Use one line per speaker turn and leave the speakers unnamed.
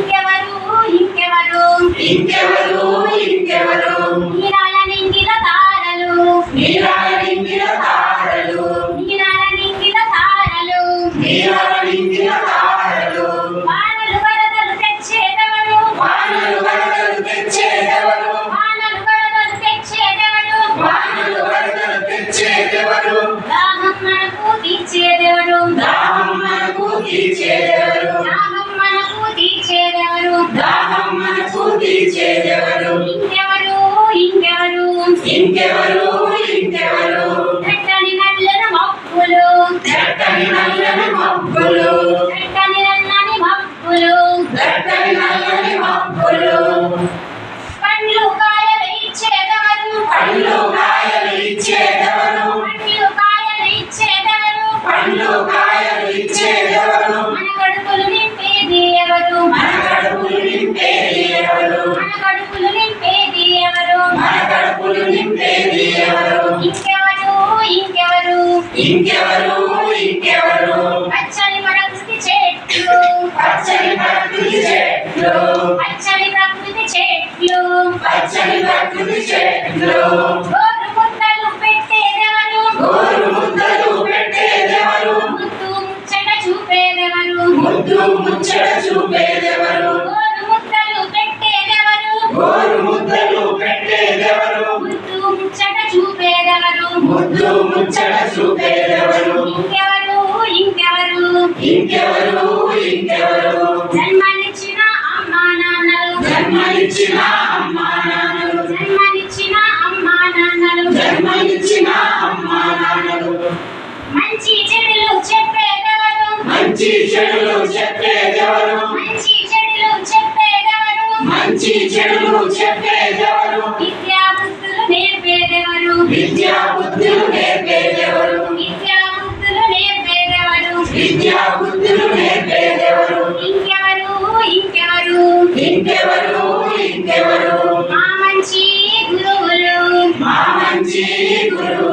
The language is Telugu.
ఇంకెవరు ఇంకెవరు
ఇంకెవరు ఇంకెవరు
నీరాల నింగిల తారలు
నీరాల నింగిల తారలు
నీరాల నింగిల తారలు
నీరాల నింగిల తారలు
వానలు వరదలు తెచ్చేదెవరు
వానలు వరదలు తెచ్చేదెవరు
వానలు వరదలు తెచ్చేదెవరు
వానలు వరదలు తెచ్చేదెవరు
దాహం మనకు తీర్చేదెవరు
దాహం మనకు తీర్చేదెవరు
దాహం మనకు తీర్చేదెవరు
దాహం మనకు తీర్చేదెవరు
ఇంకెవరు ఇంకెవరు
ఇంకెవరు ఇంకెవరు
దట్టని నల్లని మబ్బులు
దట్టని నల్లని మబ్బులు
దట్టని నల్లని మబ్బులు
దట్టని నల్లని మబ్బులు
పండ్లు కాయలు ఇచ్చేదెవరు
పళ్ళు కాయలు ఇచ్చేదెవరు
పండ్లు కాయలు ఇచ్చేదెవరు
పళ్ళు కాయలు ఇచ్చేదెవరు
మన కడుపులు నింపేది ఎవరు
మన కడుపులు నింపేది ఎవరు
మన కడుపులు నింపేది ఎవరు
మన కడుపులు నింపేది ఎవరు
ఇంకెవరు ఇంకెవరు
ఇంకెవరు ఇంకెవరు
పచ్చని ప్రకృతి చెట్లు
పచ్చని ప్రకృతి చెట్లు
పచ్చని ప్రకృతి చెట్లు
పచ్చని ప్రకృతి చెట్లు
గోరు ముద్దలు పెట్టేదెవరు
గోరు ముద్దలు పెట్టేదెవరు
ముద్దు ముచ్చట చూపేదెవరు
ముద్దు ముచ్చట చూపేదెవరు
గోరు ముద్దలు పెట్టేదెవరు
గోరు ముద్దలు పెట్టేదెవరు
ముద్దు ముచ్చట చూపేదెవరు
ముద్దు ముచ్చట చూపేదెవరు
ఇంకెవరు ఇంకెవరు
ఇంకెవరు ఇంకెవరు
జన్మనిచ్చిన అమ్మా నాన్నలు
జన్మనిచ్చిన అమ్మా నాన్నలు
జన్మనిచ్చిన అమ్మా నాన్నలు
జన్మనిచ్చిన అమ్మా నాన్నలు
మంచి చెడులు చెప్పేదెవరు
మంచి చెడులు చెప్పేదెవరు
మంచి చెడులు చెప్పేదెవరు
మంచి చెడులు చెప్పేదెవరు
విద్యా బుద్ధులు నేర్పేదెవరు
విద్యా బుద్ధులు నేర్పేదెవరు
విద్యా బుద్ధులు నేర్పేదెవరు
విద్యా బుద్ధులు నేర్పేదెవరు
ఇంకెవరు ఇంకెవరు
ఇంకెవరు ఇంకెవరు
మా మంచి గురువులు
మా మంచి గురువు